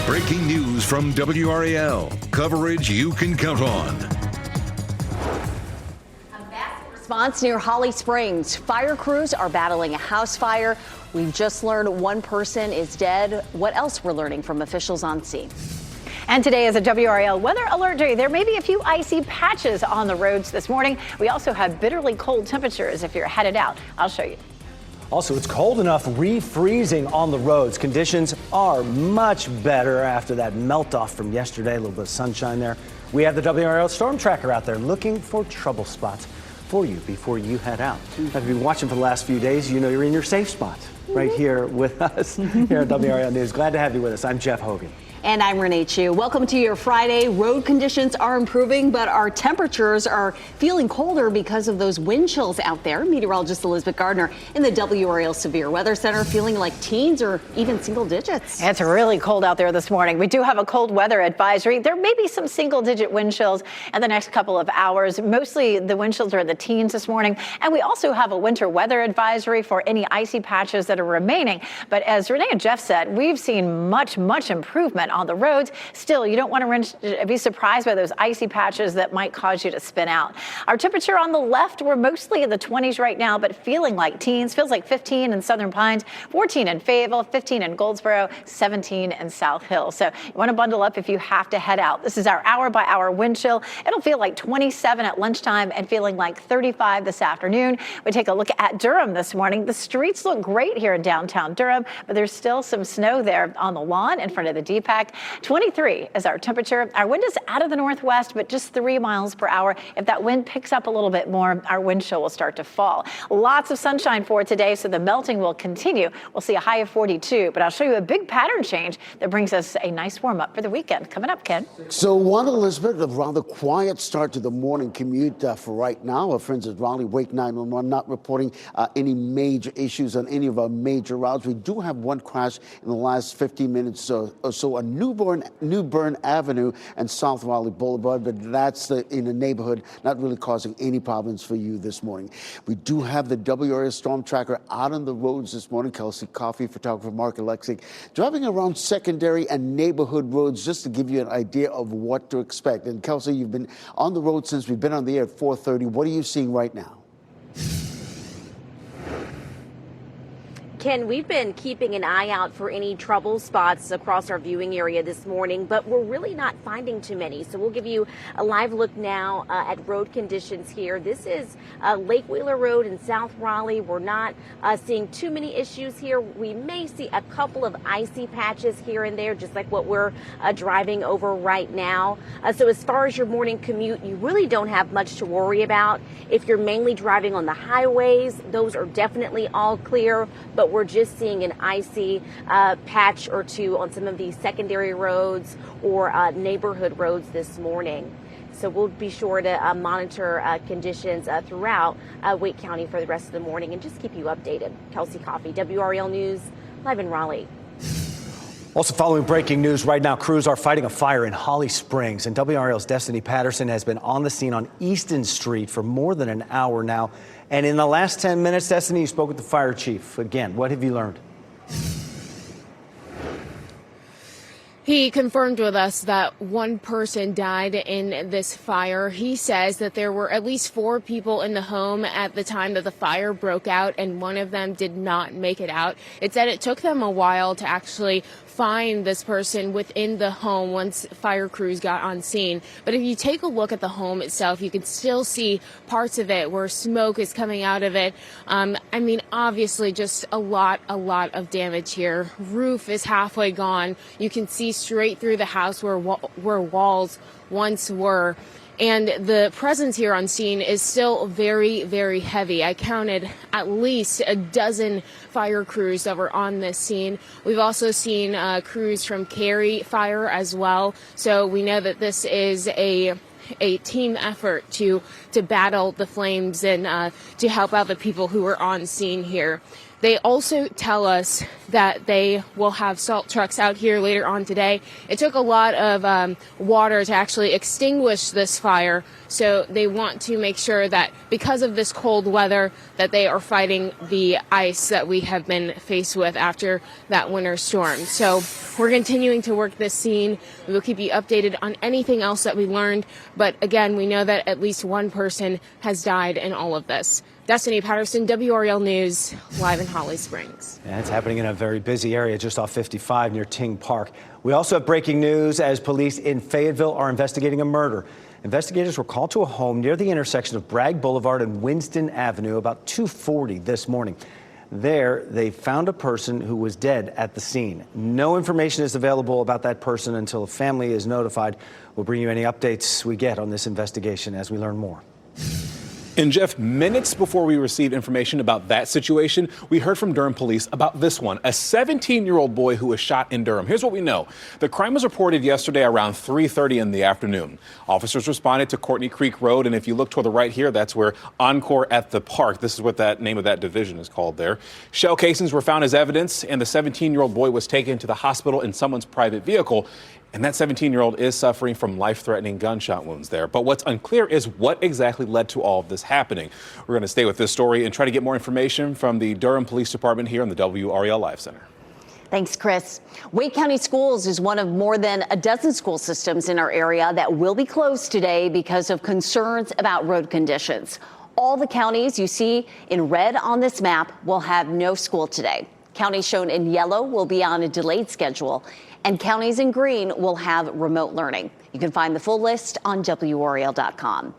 Breaking news from WRAL. Coverage you can count on. Response near Holly Springs. Fire crews are battling a house fire. We've just learned one person is dead. What else we're learning from officials on scene? And today is a WRAL weather alert day. There may be a few icy patches on the roads this morning. We also have bitterly cold temperatures if you're headed out. I'll show you. Also, it's cold enough, refreezing on the roads. Conditions are much better after that melt off from yesterday. A little bit of sunshine there. We have the WRAL storm tracker out there looking for trouble spots for you before you head out. Now, if you've been watching for the last few days, you know you're in your safe spot right here with us here at WRAL News. Glad to have you with us. I'm Jeff Hogan. And I'm Renee Chu. Welcome to your Friday. Road conditions are improving, but our temperatures are feeling colder because of those wind chills out there. Meteorologist Elizabeth Gardner in the WRAL Severe Weather Center feeling like teens or even single digits. It's really cold out there this morning. We do have a cold weather advisory. There may be some single-digit wind chills in the next couple of hours. Mostly the wind chills are in the teens this morning. And we also have a winter weather advisory for any icy patches that are remaining. But as Renee and Jeff said, we've seen much improvement on the roads. Still, you don't want to be surprised by those icy patches that might cause you to spin out. Our temperature on the left, we're mostly in the 20s right now, but feeling like teens. Feels like 15 in Southern Pines, 14 in Fayetteville, 15 in Goldsboro, 17 in South Hill. So you want to bundle up if you have to head out. This is our hour-by-hour wind chill. It'll feel like 27 at lunchtime and feeling like 35 this afternoon. We take a look at Durham this morning. The streets look great here in downtown Durham, but there's still some snow there on the lawn in front of the D-PAC. 23 is our temperature. Our wind is out of the northwest, but just 3 miles per hour. If that wind picks up a little bit more, our wind chill will start to fall. Lots of sunshine for today, so the melting will continue. We'll see a high of 42, but I'll show you a big pattern change that brings us a nice warm up for the weekend. Coming up, Ken. So one, Elizabeth, a rather quiet start to the morning commute for right now. Our friends at Raleigh Wake 911 not reporting any major issues on any of our major routes. We do have one crash in the last 15 minutes or so on New Bern Avenue and South Raleigh Boulevard, but that's in the neighborhood, not really causing any problems for you this morning. We do have the WRAL storm tracker out on the roads this morning. Kelsey Coffey, photographer Mark Alexic, driving around secondary and neighborhood roads just to give you an idea of what to expect. And Kelsey, you've been on the road since we've been on the air at 4:30. What are you seeing right now? Ken, we've been keeping an eye out for any trouble spots across our viewing area this morning, but we're really not finding too many. So we'll give you a live look now at road conditions here. This is Lake Wheeler Road in South Raleigh. We're not seeing too many issues here. We may see a couple of icy patches here and there, just like what we're driving over right now. So as far as your morning commute, you really don't have much to worry about. If you're mainly driving on the highways, those are definitely all clear, but we're just seeing an icy patch or two on some of these secondary roads or neighborhood roads this morning. So we'll be sure to monitor conditions throughout Wake County for the rest of the morning and just keep you updated. Kelsey Coffey, WRAL News, live in Raleigh. Also following breaking news right now, crews are fighting a fire in Holly Springs, and WRAL's Destiny Patterson has been on the scene on Easton Street for more than an hour now. And in the last 10 minutes, Destiny, you spoke with the fire chief. Again, what have you learned? He confirmed with us that one person died in this fire. He says that there were at least 4 people in the home at the time that the fire broke out, and one of them did not make it out. It said it took them a while to actually find this person within the home once fire crews got on scene. But if you take a look at the home itself, you can still see parts of it where smoke is coming out of it. I mean, obviously just a lot of damage here. Roof is halfway gone. You can see straight through the house where walls once were. And the presence here on scene is still very, very heavy. I counted at least a dozen fire crews that were on this scene. We've also seen crews from Cary Fire as well. So we know that this is a team effort to battle the flames and to help out the people who were on scene here. They also tell us that they will have salt trucks out here later on today. It took a lot of water to actually extinguish this fire, so they want to make sure that because of this cold weather that they are fighting the ice that we have been faced with after that winter storm. So we're continuing to work this scene. We will keep you updated on anything else that we learned, but again, we know that at least one person has died in all of this. Destiny Patterson, WRAL News, live in Holly Springs. And it's happening in a very busy area just off 55 near Ting Park. We also have breaking news as police in Fayetteville are investigating a murder. Investigators were called to a home near the intersection of Bragg Boulevard and Winston Avenue about 2:40 this morning. There, they found a person who was dead at the scene. No information is available about that person until a family is notified. We'll bring you any updates we get on this investigation as we learn more. And Jeff, minutes before we received information about that situation, we heard from Durham police about this one, a 17-year-old boy who was shot in Durham. Here's what we know. The crime was reported yesterday around 3:30 in the afternoon. Officers responded to Courtney Creek Road, and if you look toward the right here, that's where Encore at the Park. This is what that name of that division is called there. Shell casings were found as evidence, and the 17-year-old boy was taken to the hospital in someone's private vehicle. And that 17-year-old is suffering from life-threatening gunshot wounds there. But what's unclear is what exactly led to all of this happening. We're going to stay with this story and try to get more information from the Durham Police Department here in the WRAL Live Center. Thanks, Chris. Wake County Schools is one of more than a dozen school systems in our area that will be closed today because of concerns about road conditions. All the counties you see in red on this map will have no school today. Counties shown in yellow will be on a delayed schedule, and counties in green will have remote learning. You can find the full list on WRAL.com.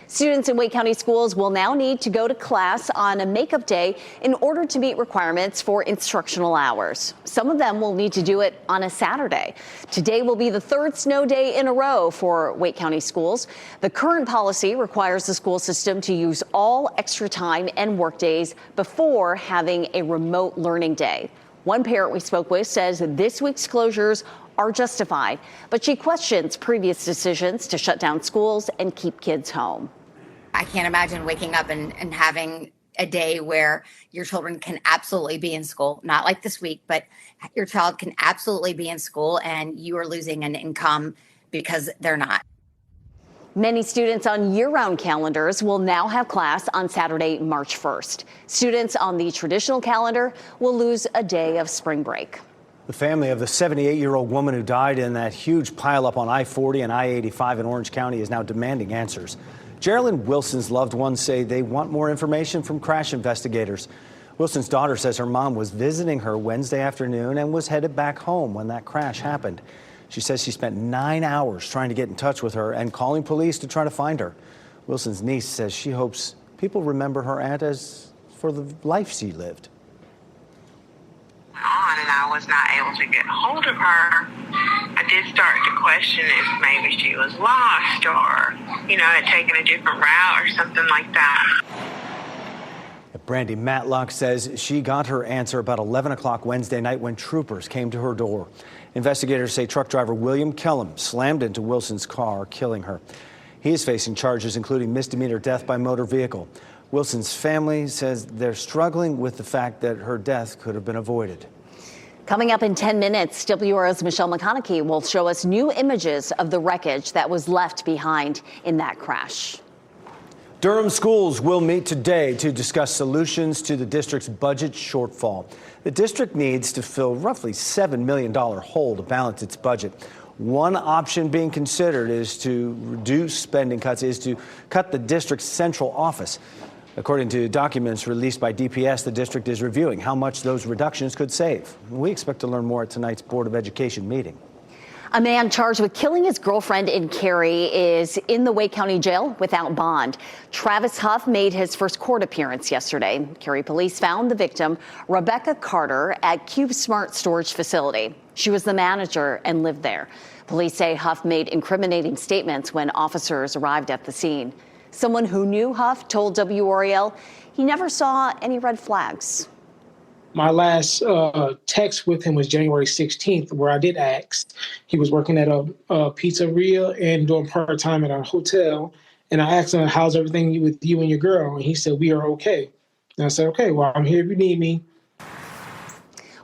Students in Wake County schools will now need to go to class on a makeup day in order to meet requirements for instructional hours. Some of them will need to do it on a Saturday. Today will be the third snow day in a row for Wake County schools. The current policy requires the school system to use all extra time and work days before having a remote learning day. One parent we spoke with says this week's closures are justified, but she questions previous decisions to shut down schools and keep kids home. I can't imagine waking up and having a day where your children can absolutely be in school, not like this week, but your child can absolutely be in school and you are losing an income because they're not. Many students on year-round calendars will now have class on Saturday, March 1st. Students on the traditional calendar will lose a day of spring break. The family of the 78-year-old woman who died in that huge pileup on I-40 and I-85 in Orange County is now demanding answers. Geraldine Wilson's loved ones say they want more information from crash investigators. Wilson's daughter says her mom was visiting her Wednesday afternoon and was headed back home when that crash happened. She says she spent 9 hours trying to get in touch with her and calling police to try to find her. Wilson's niece says she hopes people remember her aunt as for the life she lived. And I was not able to get hold of her. I did start to question if maybe she was lost or, had taken a different route or something like that. Brandy Matlock says she got her answer about 11 o'clock Wednesday night when troopers came to her door. Investigators say truck driver William Kellum slammed into Wilson's car, killing her. He is facing charges including misdemeanor death by motor vehicle. Wilson's family says they're struggling with the fact that her death could have been avoided. Coming up in 10 minutes, WRAL's Michelle McConaughey will show us new images of the wreckage that was left behind in that crash. Durham schools will meet today to discuss solutions to the district's budget shortfall. The district needs to fill roughly $7 million hole to balance its budget. One option being considered is to reduce spending cuts, is to cut the district's central office. According to documents released by DPS, the district is reviewing how much those reductions could save. We expect to learn more at tonight's Board of Education meeting. A man charged with killing his girlfriend in Cary is in the Wake County Jail without bond. Travis Huff made his first court appearance yesterday. Cary police found the victim, Rebecca Carter, at Cube Smart Storage Facility. She was the manager and lived there. Police say Huff made incriminating statements when officers arrived at the scene. Someone who knew Huff told WRAL he never saw any red flags. My last text with him was January 16th, where I did ask. He was working at a pizzeria and doing part-time at a hotel. And I asked him, how's everything with you and your girl? And he said, we are okay. And I said, okay, well, I'm here if you need me.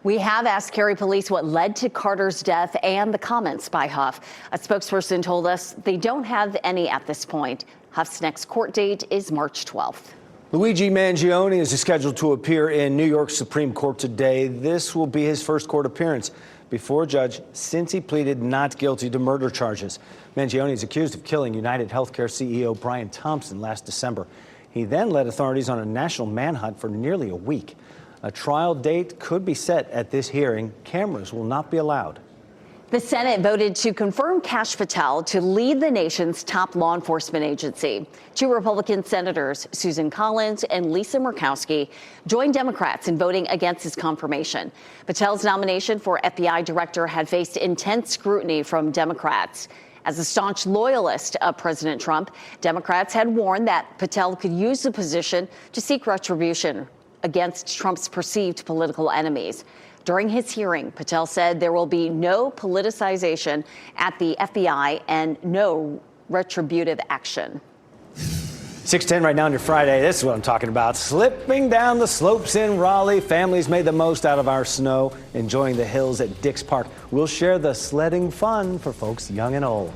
We have asked Cary police what led to Carter's death and the comments by Huff. A spokesperson told us they don't have any at this point. Huff's next court date is March 12th. Luigi Mangione is scheduled to appear in New York Supreme Court today. This will be his first court appearance before a judge since he pleaded not guilty to murder charges. Mangione is accused of killing United Healthcare CEO Brian Thompson last December. He then led authorities on a national manhunt for nearly a week. A trial date could be set at this hearing. Cameras will not be allowed. The Senate voted to confirm Kash Patel to lead the nation's top law enforcement agency. Two Republican senators, Susan Collins and Lisa Murkowski, joined Democrats in voting against his confirmation. Patel's nomination for FBI director had faced intense scrutiny from Democrats. As a staunch loyalist of President Trump, Democrats had warned that Patel could use the position to seek retribution against Trump's perceived political enemies. During his hearing, Patel said there will be no politicization at the FBI and no retributive action. 6:10 right now on your Friday. This is what I'm talking about. Slipping down the slopes in Raleigh. Families made the most out of our snow, enjoying the hills at Dix Park. We'll share the sledding fun for folks young and old.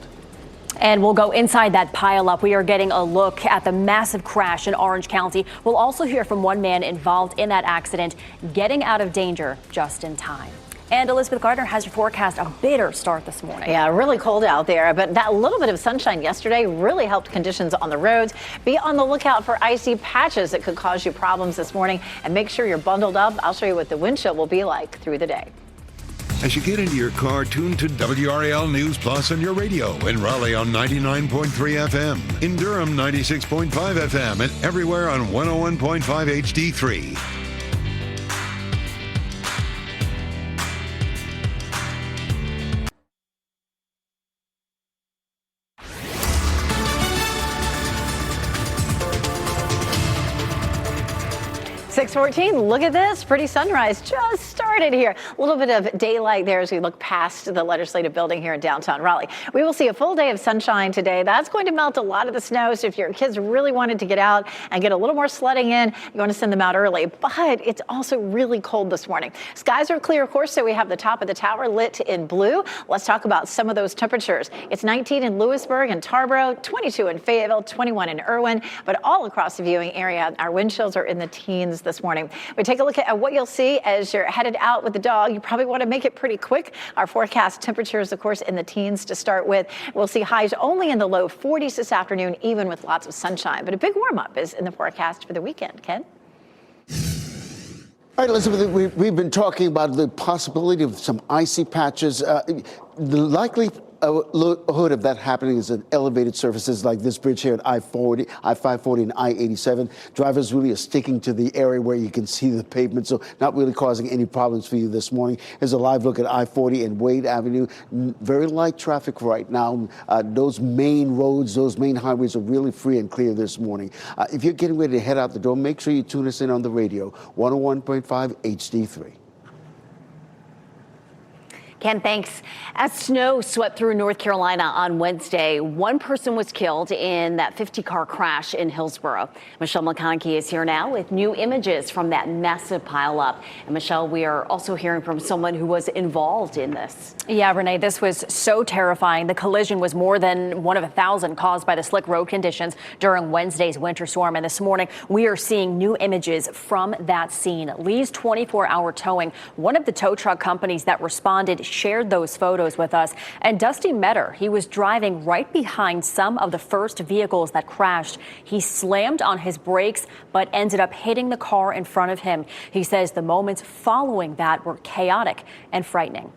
And we'll go inside that pileup. We are getting a look at the massive crash in Orange County. We'll also hear from one man involved in that accident, getting out of danger just in time. And Elizabeth Gardner has your forecast. A bitter start this morning. Yeah, really cold out there, but that little bit of sunshine yesterday really helped conditions on the roads. Be on the lookout for icy patches that could cause you problems this morning, and make sure you're bundled up. I'll show you what the wind chill will be like through the day. As you get into your car, tune to WRAL News Plus on your radio. In Raleigh on 99.3 FM. In Durham, 96.5 FM. And everywhere on 101.5 HD3. Look at this. Pretty sunrise just started here. A little bit of daylight there as we look past the legislative building here in downtown Raleigh. We will see a full day of sunshine today. That's going to melt a lot of the snow. So if your kids really wanted to get out and get a little more sledding in, you want to send them out early. But it's also really cold this morning. Skies are clear, of course, so we have the top of the tower lit in blue. Let's talk about some of those temperatures. It's 19 in Lewisburg and Tarboro, 22 in Fayetteville, 21 in Irwin. But all across the viewing area, our wind chills are in the teens this morning. We take a look at what you'll see as you're headed out with the dog. You probably want to make it pretty quick. Our forecast temperatures, of course, in the teens to start with. We'll see highs only in the low 40s this afternoon, even with lots of sunshine. But a big warm up is in the forecast for the weekend. Ken? All right, Elizabeth, we've been talking about the possibility of some icy patches. The likelihood of that happening is in elevated surfaces like this bridge here at I-540 and I-87. Drivers really are sticking to the area where you can see the pavement, so not really causing any problems for you this morning. Here's a live look at I-40 and Wade Avenue. Very light traffic right now. Those main roads, those main highways are really free and clear this morning. If you're getting ready to head out the door, make sure you tune us in on the radio, 101.5 HD3. Ken, thanks. As snow swept through North Carolina on Wednesday, one person was killed in that 50-car crash in Hillsborough. Michelle McConaughey is here now with new images from that massive pileup. And Michelle, we are also hearing from someone who was involved in this. Yeah, Renee, this was so terrifying. The collision was more than one of 1,000 caused by the slick road conditions during Wednesday's winter storm. And this morning, we are seeing new images from that scene. Lee's 24-hour towing, one of the tow truck companies that responded, shared those photos with us. And Dusty Metter, he was driving right behind some of the first vehicles that crashed. He slammed on his brakes, but ended up hitting the car in front of him. He says the moments following that were chaotic and frightening.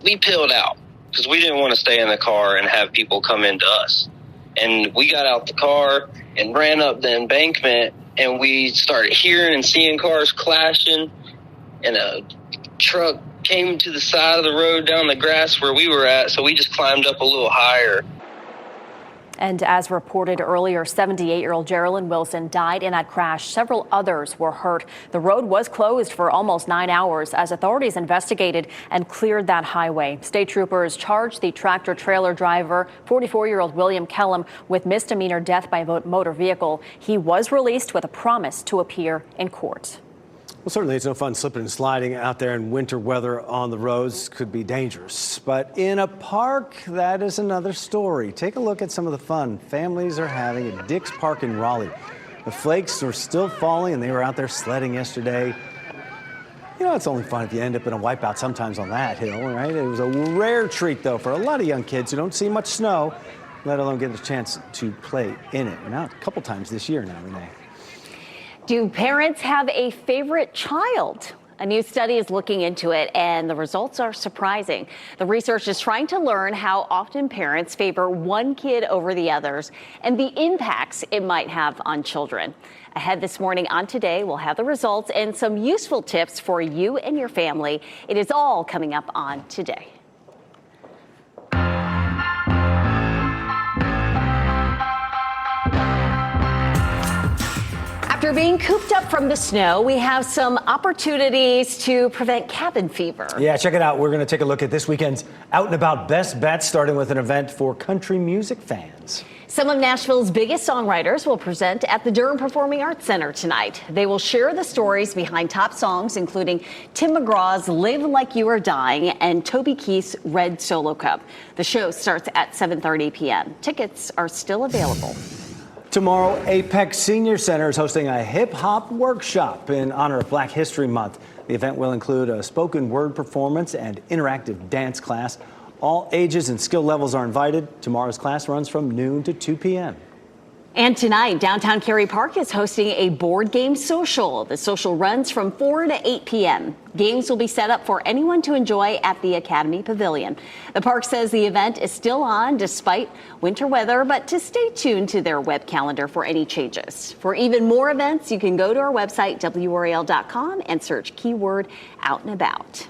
We peeled out because we didn't want to stay in the car and have people come into us. And we got out the car and ran up the embankment, and we started hearing and seeing cars clashing, and a truck came to the side of the road down the grass where we were at, so we just climbed up a little higher. And as reported earlier, 78-year-old Geraldine Wilson died in that crash. Several others were hurt. The road was closed for almost 9 hours as authorities investigated and cleared that highway. State troopers charged the tractor-trailer driver, 44-year-old William Kellum, with misdemeanor death by motor vehicle. He was released with a promise to appear in court. Well, certainly it's no fun slipping and sliding out there in winter weather on the roads. Could be dangerous. But in a park, that is another story. Take a look at some of the fun families are having at Dick's Park in Raleigh. The flakes are still falling, and they were out there sledding yesterday. You know, it's only fun if you end up in a wipeout sometimes on that hill, right? It was a rare treat, though, for a lot of young kids who don't see much snow, let alone get a chance to play in it. Now, a couple times this year now, Renee. Do parents have a favorite child? A new study is looking into it, and the results are surprising. The research is trying to learn how often parents favor one kid over the others and the impacts it might have on children. Ahead this morning on Today, we'll have the results and some useful tips for you and your family. It is all coming up on Today. After being cooped up from the snow, we have some opportunities to prevent cabin fever. Yeah, check it out. We're going to take a look at this weekend's Out and About Best Bets, starting with an event for country music fans. Some of Nashville's biggest songwriters will present at the Durham Performing Arts Center tonight. They will share the stories behind top songs, including Tim McGraw's Live Like You Are Dying and Toby Keith's Red Solo Cup. The show starts at 7:30 p.m. Tickets are still available. Tomorrow, Apex Senior Center is hosting a hip-hop workshop in honor of Black History Month. The event will include a spoken word performance and interactive dance class. All ages and skill levels are invited. Tomorrow's class runs from noon to 2 p.m. And tonight, downtown Cary Park is hosting a board game social. The social runs from 4 to 8 p.m. Games will be set up for anyone to enjoy at the Academy Pavilion. The park says the event is still on despite winter weather, but to stay tuned to their web calendar for any changes. For even more events, you can go to our website, WRAL.com, and search keyword Out and About.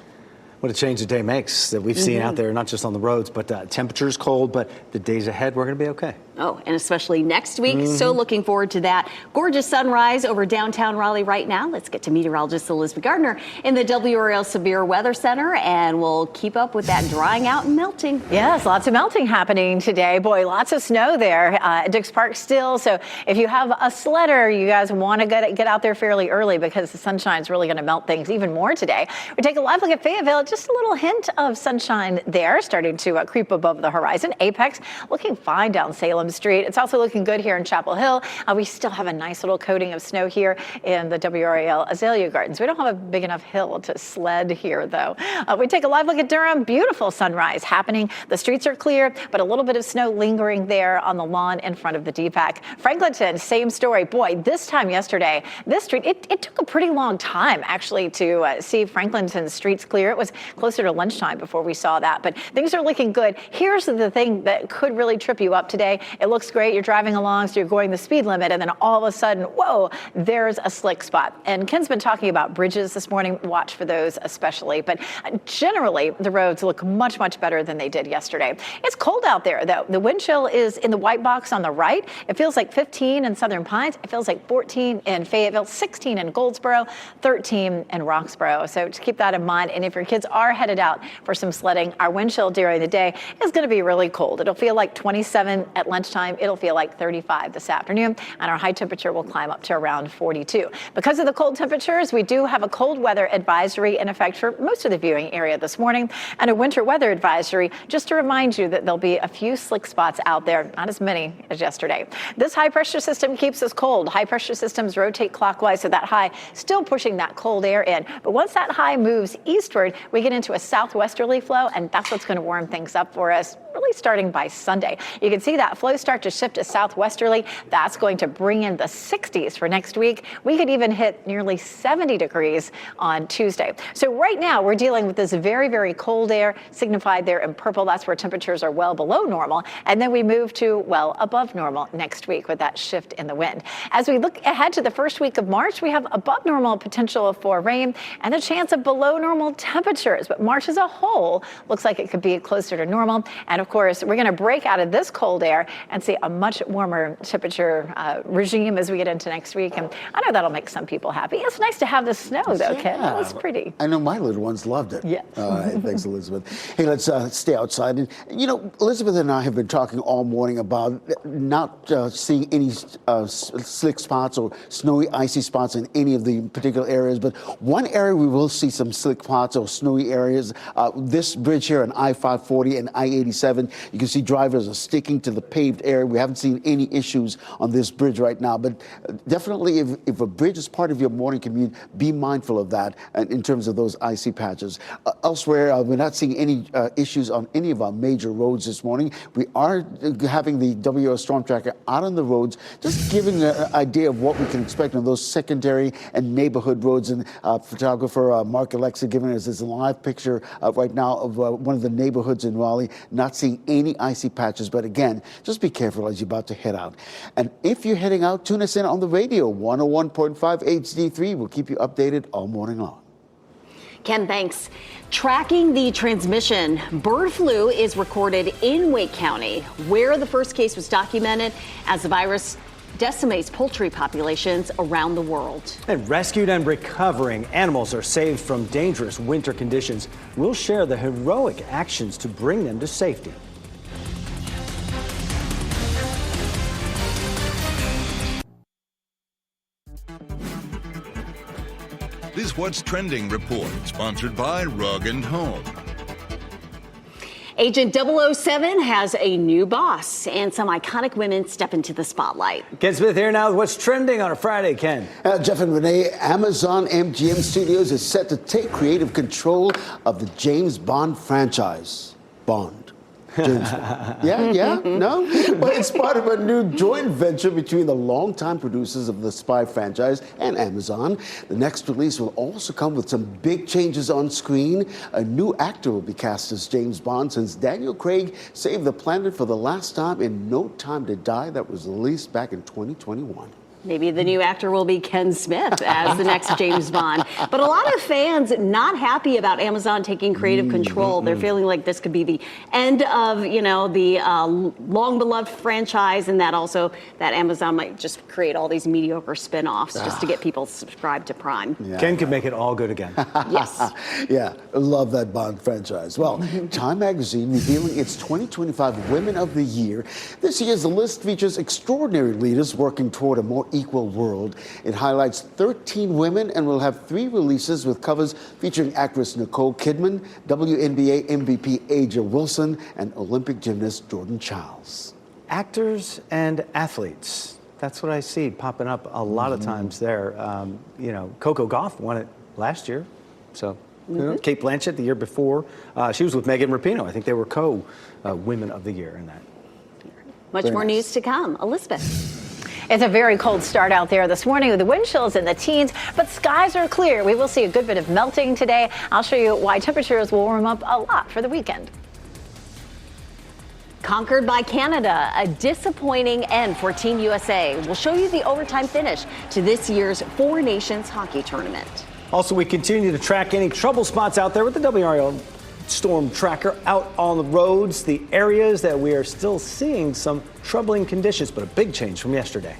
What a change the day makes that we've seen out there, not just on the roads, but temperature's cold, but the days ahead, we're going to be okay. Oh, and especially next week. So looking forward to that. Gorgeous sunrise over downtown Raleigh right now. Let's get to meteorologist Elizabeth Gardner in the WRAL Severe Weather Center, and we'll keep up with that drying out and melting. Yes, lots of melting happening today. Boy, lots of snow there at Dick's Park still. So if you have a sledder, you guys want to get out there fairly early because the sunshine's really going to melt things even more today. We take a live look at Fayetteville. Just a little hint of sunshine there starting to creep above the horizon. Apex looking fine down Salem Street. It's also looking good here in Chapel Hill. We still have a nice little coating of snow here in the WRAL Azalea Gardens. We don't have a big enough hill to sled here, though. We take a live look at Durham. Beautiful sunrise happening. The streets are clear, but a little bit of snow lingering there on the lawn in front of the DPAC. Franklinton, same story. Boy, this time yesterday, this street, it took a pretty long time, actually, to see Franklinton's streets clear. It was closer to lunchtime before we saw that, but things are looking good. Here's the thing that could really trip you up today. It looks great. You're driving along, so you're going the speed limit, and then all of a sudden, whoa, there's a slick spot. And Ken's been talking about bridges this morning. Watch for those especially. But generally, the roads look much, much better than they did yesterday. It's cold out there, though. The wind chill is in the white box on the right. It feels like 15 in Southern Pines. It feels like 14 in Fayetteville, 16 in Goldsboro, 13 in Roxboro. So just keep that in mind. And if your kids are headed out for some sledding, our wind chill during the day is going to be really cold. It'll feel like 27 at lunchtime. It'll feel like 35 this afternoon, and our high temperature will climb up to around 42. Because of the cold temperatures, we do have a cold weather advisory in effect for most of the viewing area this morning, and a winter weather advisory just to remind you that there'll be a few slick spots out there, not as many as yesterday. This high pressure system keeps us cold. High pressure systems rotate clockwise, so that high still pushing that cold air in. But once that high moves eastward, we get into a southwesterly flow, and that's what's going to warm things up for us, really starting by Sunday. You can see that flow start to shift to southwesterly. That's going to bring in the 60s for next week. We could even hit nearly 70 degrees on Tuesday. So right now we're dealing with this very, very cold air signified there in purple. That's where temperatures are well below normal. And then we move to well above normal next week with that shift in the wind. As we look ahead to the first week of March, we have above normal potential for rain and a chance of below normal temperatures. But March as a whole looks like it could be closer to normal. And of course, we're going to break out of this cold air and see a much warmer temperature regime as we get into next week. And I know that'll make some people happy. It's nice to have the snow, though, Ken. That was pretty. I know my little ones loved it. Yeah. All right. Thanks, Elizabeth. Hey, let's stay outside. And, you know, Elizabeth and I have been talking all morning about not seeing any slick spots or snowy, icy spots in any of the particular areas. But one area we will see some slick spots or snowy areas, this bridge here on I-540 and I-87. You can see drivers are sticking to the paved area. We haven't seen any issues on this bridge right now. But definitely, if a bridge is part of your morning commute, be mindful of that in terms of those icy patches. Elsewhere, we're not seeing any issues on any of our major roads this morning. We are having the WRAL Storm Tracker out on the roads, just giving an idea of what we can expect on those secondary and neighborhood roads. And photographer Mark Alexa giving us this live picture right now of one of the neighborhoods in Raleigh, not seeing any icy patches. But again, just be careful as you're about to head out. And if you're heading out, tune us in on the radio, 101.5 HD3. We'll keep you updated all morning long. Ken, thanks. Tracking the transmission, bird flu is recorded in Wake County, where the first case was documented as the virus decimates poultry populations around the world. And rescued and recovering animals are saved from dangerous winter conditions. We'll share the heroic actions to bring them to safety. This What's Trending report, sponsored by Rug & Home. Agent 007 has a new boss, and some iconic women step into the spotlight. Ken Smith here now with What's Trending on a Friday, Ken. Jeff and Renee, Amazon MGM Studios is set to take creative control of the James Bond franchise. Bond. James Bond. Yeah, no? But it's part of a new joint venture between the longtime producers of the spy franchise and Amazon. The next release will also come with some big changes on screen. A new actor will be cast as James Bond, since Daniel Craig saved the planet for the last time in No Time to Die, that was released back in 2021. Maybe the new actor will be Ken Smith as the next James Bond. But a lot of fans not happy about Amazon taking creative control. They're feeling like this could be the end of, you know, the long-beloved franchise, and that also that Amazon might just create all these mediocre spin-offs just to get people subscribed to Prime. Yeah. Ken could make it all good again. Yes. Yeah, I love that Bond franchise. Well, Time Magazine revealing its 2025 Women of the Year. This year's list features extraordinary leaders working toward a more equal world. It highlights 13 women and will have 3 releases with covers featuring actress Nicole Kidman, WNBA MVP Aja Wilson, and Olympic gymnast Jordan Childs. Actors and athletes. That's what I see popping up a lot of times there. You know, Coco Gauff won it last year. So, you know, Kate Blanchett the year before. She was with Megan Rapinoe. I think they were co-Women of the Year in that. Much more news to come. Elizabeth. It's a very cold start out there this morning with the wind chills in the teens, but skies are clear. We will see a good bit of melting today. I'll show you why temperatures will warm up a lot for the weekend. Conquered by Canada, a disappointing end for Team USA. We'll show you the overtime finish to this year's Four Nations hockey tournament. Also, we continue to track any trouble spots out there with the WRAL Storm Tracker out on the roads, the areas that we are still seeing some troubling conditions, but a big change from yesterday.